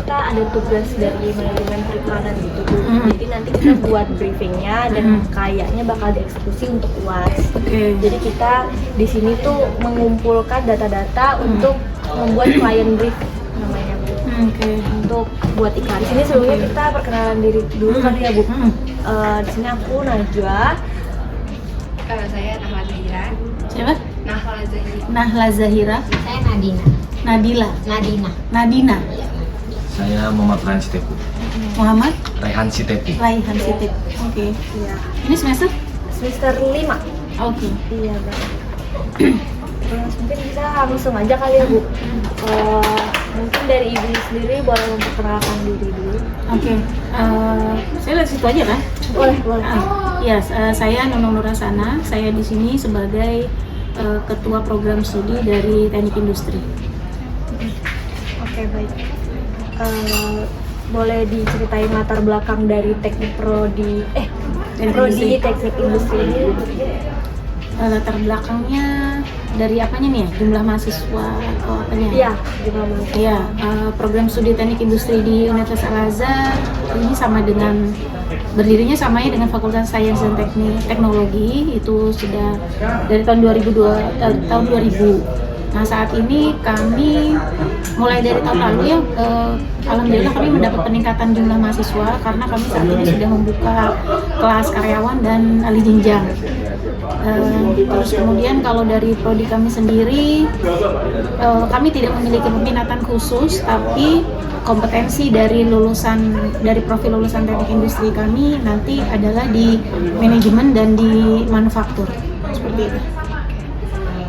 kita ada tugas dari manajemen periklanan gitu Bu. Jadi nanti kita buat briefingnya dan kayaknya bakal dieksekusi untuk UAS. Jadi kita di sini tuh mengumpulkan data-data untuk membuat client brief namanya Bu. Untuk buat iklan. Di sini sebelumnya kita perkenalan diri dulu kan ya Bu. Di sini aku Najwa. Saya Nahla Zahira. Siapa? Nahla Zahira. Nahla Zahira. Saya Nadina. Nadila. Nadina. Nadina. Saya Muhammad Raihan Sitepu. Muhammad Raihan Sitepu. Raihan Sitip. Oke. Iya. Ini semester? Semester 5. Oke. Iya Bang. Terus mungkin kita langsung aja kali ya Bu. Mungkin dari Ibu sendiri boleh memperkenalkan diri dulu. Oke. Saya lihat situ aja kan? Boleh. Ya, saya Nunung Nurasana. Saya di sini sebagai ketua program studi dari Teknik Industri. Oke, baik. Boleh diceritain latar belakang dari prodi teknik industri ini? Latar belakangnya dari apanya nih ya? Jumlah mahasiswa atau apanya? Iya, gimana? Iya, program studi teknik industri di Universitas Al-Azhar ini berdirinya samanya dengan Fakultas Sains dan Teknologi, itu sudah dari tahun 2000. Nah, saat ini kami mulai dari tahun lalu ya, alhamdulillah kami mendapat peningkatan jumlah mahasiswa karena kami saat ini sudah membuka kelas karyawan dan alih jenjang. Terus kemudian kalau dari prodi kami sendiri, kami tidak memiliki peminatan khusus, tapi kompetensi dari profil lulusan teknik industri kami nanti adalah di manajemen dan di manufaktur, seperti itu.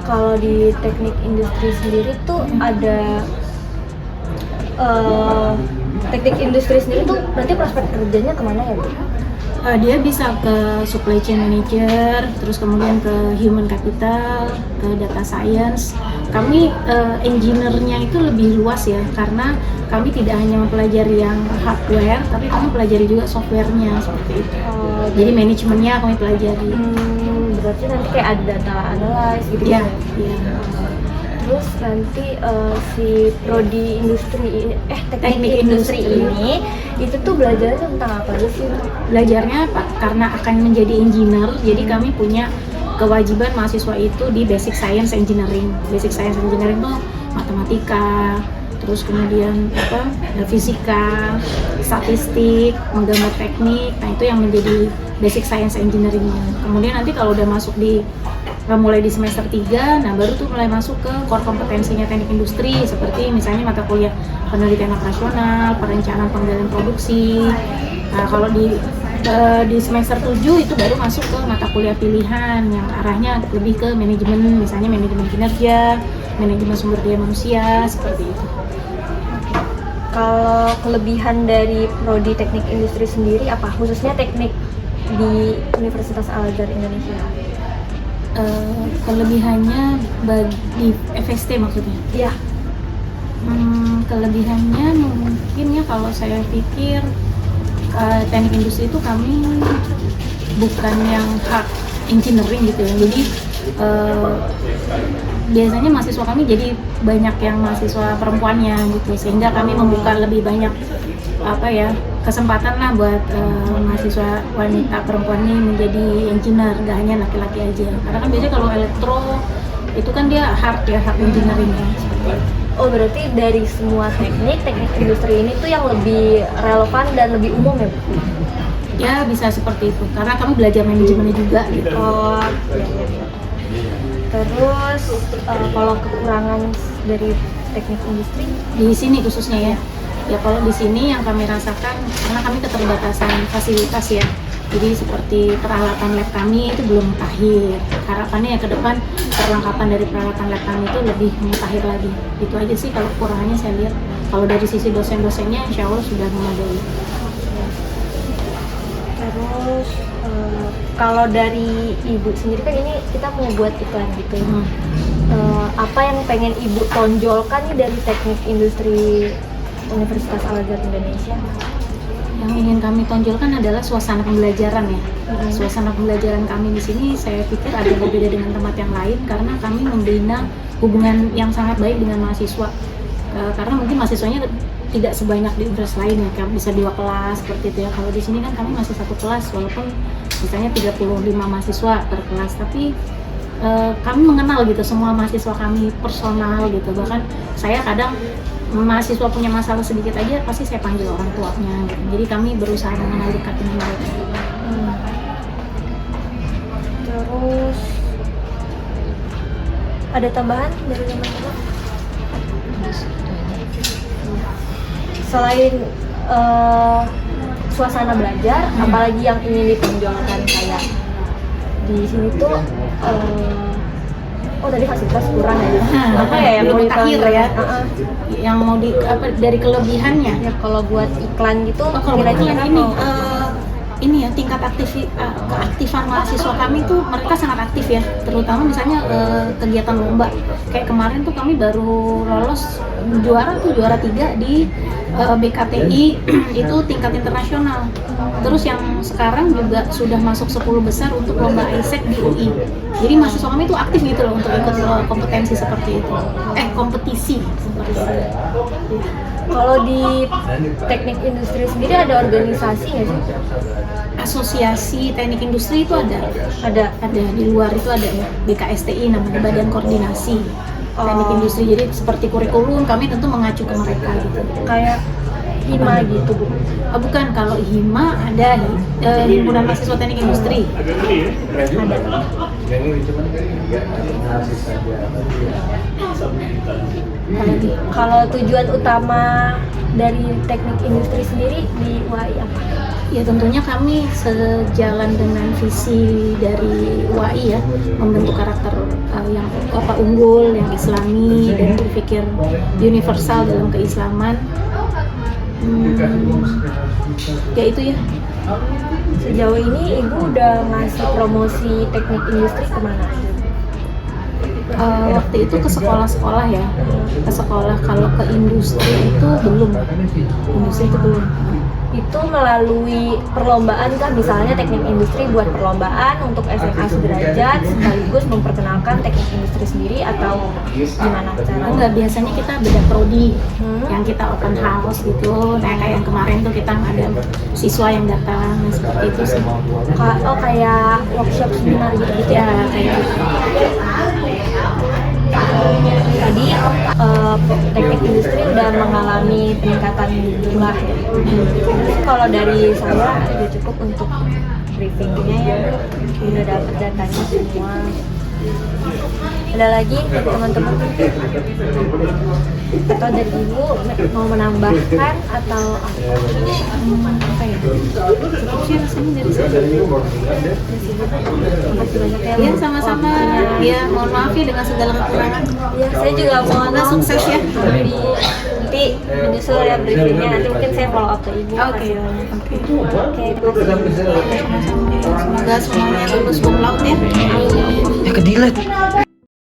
Kalau di teknik industri sendiri tuh ada teknik industri sendiri tuh berarti prospek kerjanya kemana ya Bu? Dia bisa ke supply chain manager, terus kemudian ke human capital, ke data science. Kami engineer-nya itu lebih luas ya, karena kami tidak hanya mempelajari yang hardware, tapi kami pelajari juga software-nya seperti itu. Jadi manajemennya kami pelajari. Berarti nanti kayak ada data analyze gitu Iya. Terus nanti si prodi teknik industri ini itu tuh belajarnya tentang apa sih? Belajarnya apa? Karena akan menjadi engineer, jadi kami punya kewajiban mahasiswa itu di basic science engineering. Basic science engineering itu matematika, terus kemudian fisika, statistik, menggambar teknik. Nah, itu yang menjadi basic science engineering-nya. Kemudian nanti kalau udah masuk mulai di semester 3, nah baru tuh mulai masuk ke core kompetensinya teknik industri, seperti misalnya mata kuliah penelitian operasional, perencanaan pengendalian produksi. Nah, kalau di semester 7 itu baru masuk ke mata kuliah pilihan yang arahnya lebih ke manajemen, misalnya manajemen kinerja, manajemen sumber daya manusia, seperti itu. Kalau kelebihan dari prodi teknik industri sendiri apa? Khususnya teknik di Universitas Al-Azhar Indonesia. Kelebihannya bagi FST maksudnya? Iya. Kelebihannya mungkin ya kalau saya pikir teknik industri itu kami bukan yang hard engineering gitu ya. Jadi biasanya mahasiswa kami jadi banyak yang mahasiswa perempuannya gitu, sehingga kami membuka lebih banyak kesempatan lah buat mahasiswa wanita perempuan ini menjadi engineer, gak hanya laki-laki aja. Karena kan biasanya kalau elektro itu kan dia hard engineering ya. Oh, berarti dari semua teknik industri ini tuh yang lebih relevan dan lebih umum ya Bu? Ya bisa seperti itu, karena kami belajar manajemennya juga gitu. Oh, terus kalau kekurangan dari teknik industri Di sini khususnya ya kalau di sini yang kami rasakan, karena kami keterbatasan fasilitas ya, jadi seperti peralatan lab kami itu belum mutakhir. Harapannya ya ke depan perlengkapan dari peralatan lab kami itu lebih mutakhir lagi. Itu aja sih kalau kekurangannya saya lihat. Kalau dari sisi dosen-dosennya insya Allah sudah memadai. Terus kalau dari Ibu sendiri kan ini kita mau buat iklan gitu. Apa yang pengen Ibu tonjolkan nih dari teknik industri Universitas Al-Azhar Indonesia? Yang ingin kami tonjolkan adalah suasana pembelajaran ya. Suasana pembelajaran kami di sini saya pikir agak berbeda dengan tempat yang lain karena kami membina hubungan yang sangat baik dengan mahasiswa. karena mungkin mahasiswanya tidak sebanyak di universitas lain ya, kan bisa 2 kelas seperti itu ya. Kalau di sini kan kami masih 1 kelas walaupun misalnya 35 mahasiswa per kelas, tapi kami mengenal gitu semua mahasiswa kami personal gitu. Bahkan saya kadang mahasiswa punya masalah sedikit aja pasti saya panggil orang tuanya gitu. Jadi kami berusaha mengenal dekat dengan mereka. Terus ada tambahan dari teman-teman? Selain suasana belajar, apalagi yang ingin ditonjolkan kayak di sini tuh oh tadi fasilitas kurang ya. Apa ya yang mau akhir ya? Yang mau di apa dari kelebihannya? Ya kalau buat iklan gitu Kalau kira-kira ini mau ini ya tingkat keaktifan mahasiswa kami tuh mereka sangat aktif ya, terutama misalnya kegiatan lomba. Kayak kemarin tuh kami baru lolos juara 3 di BKTI itu tingkat internasional. Terus yang sekarang juga sudah masuk 10 besar untuk lomba ISEC di UI. Jadi mahasiswa kami tuh aktif gitu loh untuk ikut kompetensi seperti itu. Kompetisi seperti itu. kalau di teknik industri sendiri ada organisasi nggak sih? Asosiasi teknik industri itu ada di luar itu ada ya, BKSTI namanya, Badan Koordinasi Teknik Industri. Jadi seperti kurikulum kami tentu mengacu ke mereka gitu. Kayak HIMA gitu Bu? Bukan, kalau HIMA ada Himpunan Mahasiswa Teknik Industri. Kalau tujuan utama dari teknik industri sendiri di UAI apa? Ya tentunya kami sejalan dengan visi dari UAI ya, membentuk karakter yang unggul, yang islami dan berpikir universal dalam keislaman. Ya itu ya. Sejauh ini Ibu udah ngasih promosi teknik industri kemana? Waktu itu ke sekolah-sekolah ya, ke sekolah. Kalau ke industri itu belum, Itu melalui perlombaan kan, misalnya teknik industri buat perlombaan untuk SMA sederajat sekaligus memperkenalkan teknik industri sendiri atau gimana caranya? Enggak, biasanya kita beda prodi yang kita open house gitu. Nah kayak yang kemarin tuh kita ada siswa yang datang seperti itu sih. Kayak workshop seminar gitu Ya kayak gitu. Tadi teknik industri udah mengalami peningkatan jumlah ya. Kalau dari saya udah cukup untuk briefingnya ya, udah dapet datanya semua. Ada lagi dari teman-teman atau dari Ibu mau menambahkan atau apa? Apa ya? Cukup sih rasanya dari saya. Makasih banyak ya Bu. Ya sama-sama. Ya mohon maaf ya dengan segala kekurangan. Ya, saya juga mohon Semoga sukses ya. Nanti menyusul ya briefingnya, nanti mungkin saya follow up ke Ibu. Oke. Oke, terima kasih. Semoga semuanya lulus cum laude ya. Ya ke delete.